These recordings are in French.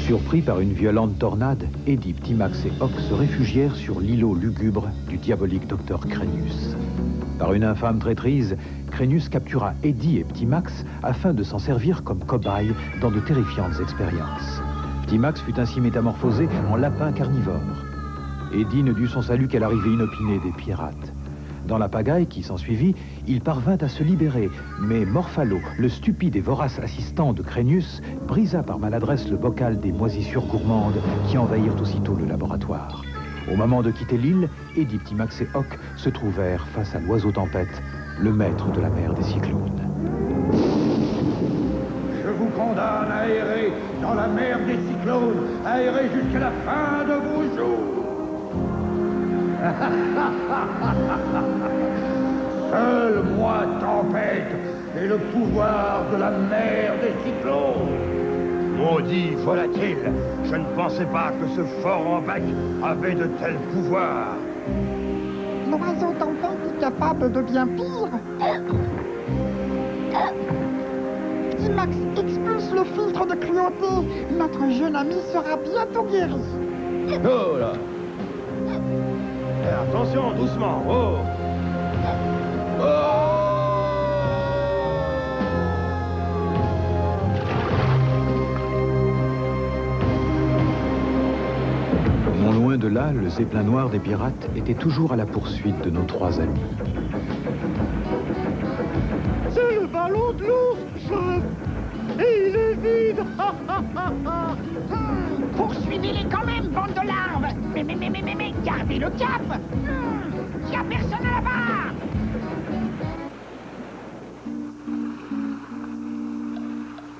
Surpris par une violente tornade, Eddie, Petit Max et Hock se réfugièrent sur l'îlot lugubre du diabolique docteur Crénus. Par une infâme traîtrise, Crénus captura Eddie et Petit Max afin de s'en servir comme cobayes dans de terrifiantes expériences. Petit Max fut ainsi métamorphosé en lapin carnivore. Eddie ne dut son salut qu'à l'arrivée inopinée des pirates. Dans la pagaille qui s'ensuivit, il parvint à se libérer, mais Morphalo, le stupide et vorace assistant de Crénus, brisa par maladresse le bocal des moisissures gourmandes qui envahirent aussitôt le laboratoire. Au moment de quitter l'île, Eddie, Petit Max et Hock se trouvèrent face à l'oiseau tempête, le maître de la mer des cyclones. Je vous condamne à errer dans la mer des cyclones, à errer jusqu'à la fin de vos jours. Seul moi, Tempête, ai le pouvoir de la mer des cyclones. Maudit volatile, je ne pensais pas que ce fort en bec avait de tels pouvoirs. L'oiseau Tempête est capable de bien pire. Petit Max expulse le filtre de cruauté. Notre jeune ami sera bientôt guéri. Oh là! Attention, doucement, oh! Non loin de là, le zeppelin noir des pirates était toujours à la poursuite de nos trois amis. C'est le ballon de l'ours, chef! Et il est vide! Poursuivez-les quand même, bande de larves! Mais, gardez le cap! Il n'y a personne là-bas!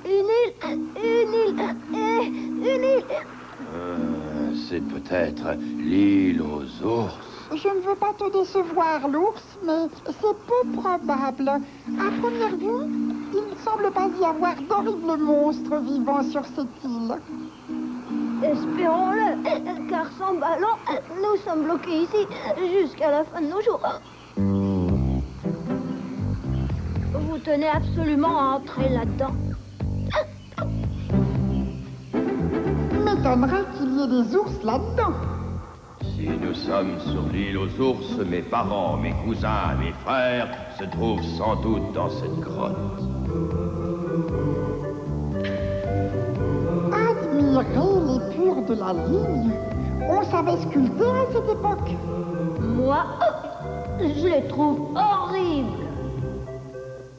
Une île! C'est peut-être l'île aux ours. Je ne veux pas te décevoir, l'ours, mais c'est peu probable. À première vue, il ne semble pas y avoir d'horribles monstres vivant sur cette île. Espérons-le, car sans ballon, nous sommes bloqués ici jusqu'à la fin de nos jours. Vous tenez absolument à entrer là-dedans? M'étonnerait qu'il y ait des ours là-dedans. Si nous sommes sur l'île aux ours, mes parents, mes cousins, mes frères se trouvent sans doute dans cette grotte. Admirez l'épure de la ligne. On savait sculpter à cette époque. Moi, je les trouve horribles.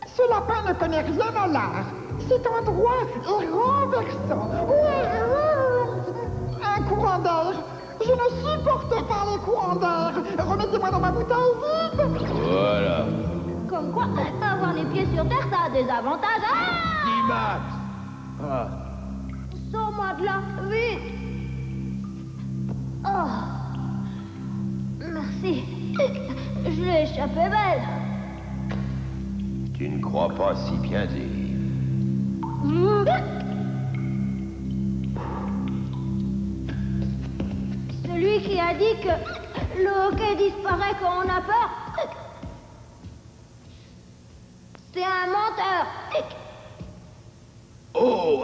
Ce lapin ne connaît rien à l'art. Cet endroit est renversant. Un courant d'air. Je ne supporte pas les courants d'air. Remettez-moi dans ma bouteille, vite. Voilà. Comme quoi, avoir les pieds sur terre, ça a des avantages. Ah! Petit Max. Ah. Sors-moi de là, vite. Oh. Merci. Je l'ai échappé belle. Tu ne crois pas si bien dire. Celui qui a dit que le hockey disparaît quand on a peur, c'est un menteur. Oh,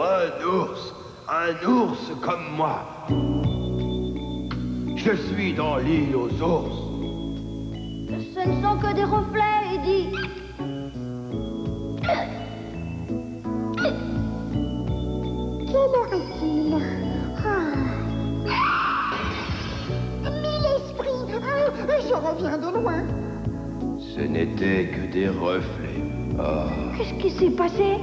un ours comme moi. Je suis dans l'île aux ours. Ce ne sont que des reflets, Eddie. Quelle heure est-il? Mille esprits! Je reviens de loin. Ce n'était que des reflets. Ah. Qu'est-ce qui s'est passé?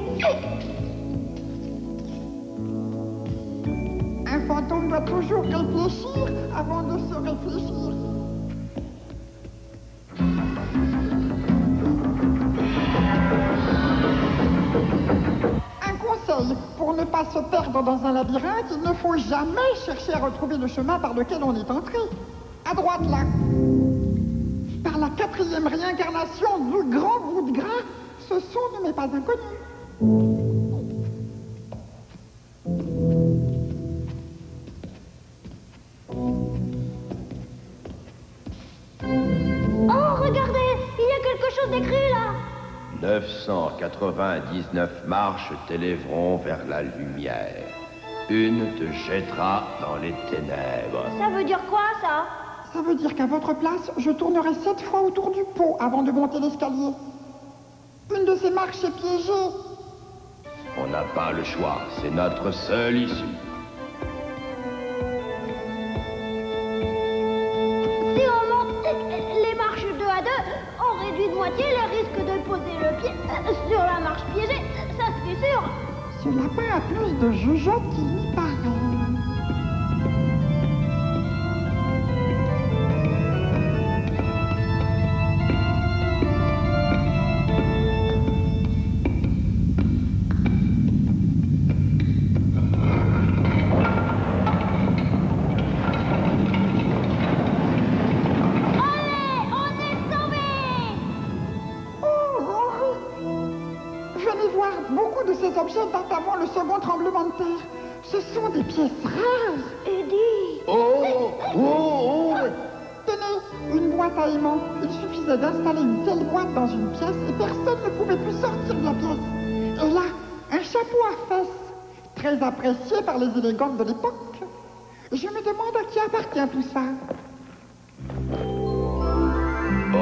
Un fantôme doit toujours réfléchir avant de se réfléchir. Un conseil, pour ne pas se perdre dans un labyrinthe, il ne faut jamais chercher à retrouver le chemin par lequel on est entré. À droite, là. Par la 4e réincarnation du grand bout de gras, ce son ne m'est pas inconnu. Oh, regardez, il y a quelque chose d'écrit là. 999 marches t'élèveront vers la lumière. une te jettera dans les ténèbres. Ça veut dire quoi, ça? Ça veut dire qu'à votre place, je tournerai 7 fois autour du pot avant de monter l'escalier. Une de ces marches est piégée. On n'a pas le choix, c'est notre seule issue. Si on monte les marches 2 à 2, on réduit de moitié le risque de poser le pied sur la marche piégée. Ça, c'est sûr. Ce lapin a plus de jugeote qu'il n'y paraît. Beaucoup de ces objets datent avant le second tremblement de terre. Ce sont des pièces rares. Eddie! Oh! Tenez, une boîte à aimants. Il suffisait d'installer une telle boîte dans une pièce et personne ne pouvait plus sortir de la pièce. Et là, un chapeau à fesses, très apprécié par les élégantes de l'époque. Je me demande à qui appartient tout ça. Oh!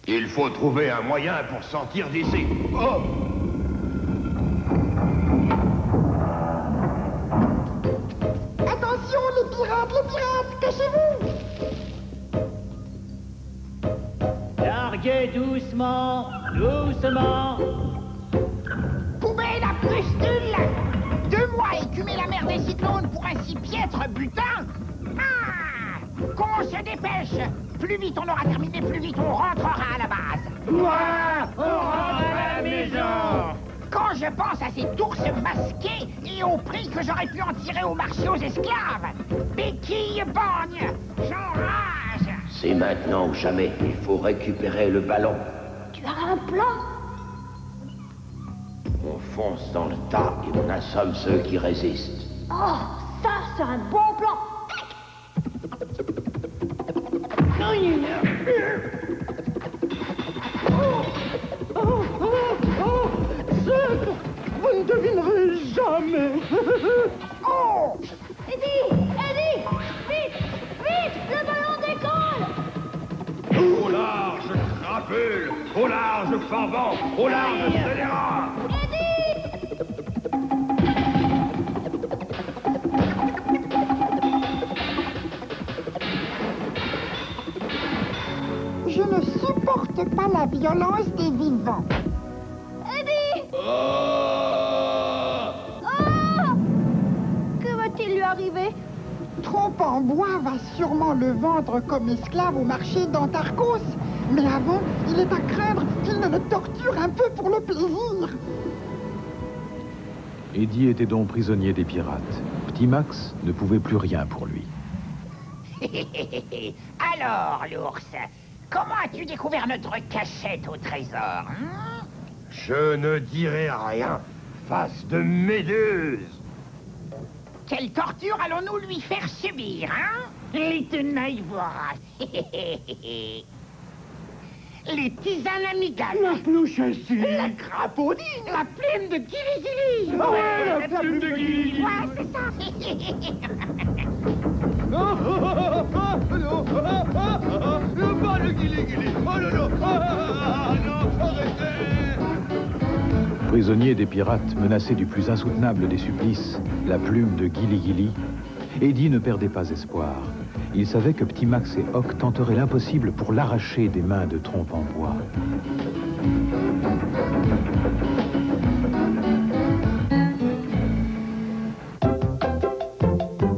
Il faut trouver un moyen pour sortir d'ici. Oh! Attention, les pirates, cachez-vous! Larguez doucement, doucement. Poubelle à pustule! 2 mois à écumer la mer des cyclones pour un si piètre butin! Ah! Qu'on se dépêche! Plus vite on aura terminé, plus vite on rentrera à la base! Quoi? On rentre à la maison. Quand je pense à ces ours masqués et au prix que j'aurais pu en tirer au marché aux esclaves! Béquille borgne! J'enrage! C'est maintenant ou jamais, il faut récupérer le ballon. Tu as un plan? On fonce dans le tas et on assomme ceux qui résistent. Oh, ça, c'est un bon plan. Vous ne devinerez jamais. Oh! Eddie! Eddie! Vite! Vite! Le ballon décolle! Au large, crapule! Au large, farbant! Au large, scélérat! Eddie! Je ne supporte pas la violence des vivants. Eddie! Oh! Oh! Que va-t-il lui arriver? Trompe en bois va sûrement le vendre comme esclave au marché d'Antarcos. Mais avant, il est à craindre qu'il ne le torture un peu pour le plaisir. Eddie était donc prisonnier des pirates. Petit Max ne pouvait plus rien pour lui. Alors, l'ours, comment as-tu découvert notre cachette au trésor, hein? Je ne dirai rien. Face de méduse! Quelle torture allons-nous lui faire subir, hein? Les tenailles voraces. Les tisanes amigales. La plouchessie! La crapaudine. La plume de Gili-Gili. Ouais, la plume de Gili-Gili. Ouais, c'est ça. Le bas de Gili-Gili! Oh non, non! Ah, non, arrêtez! Prisonnier des pirates, menacé du plus insoutenable des supplices, la plume de Gili-Gili, Eddie ne perdait pas espoir. Il savait que Petit Max et Hock tenteraient l'impossible pour l'arracher des mains de Trompe en bois.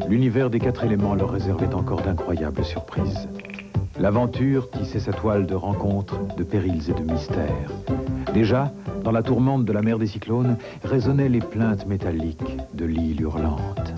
L'univers des 4 éléments leur réservait encore d'incroyables surprises. L'aventure tissait sa toile de rencontres, de périls et de mystères. Déjà, dans la tourmente de la mer des cyclones, résonnaient les plaintes métalliques de l'île hurlante.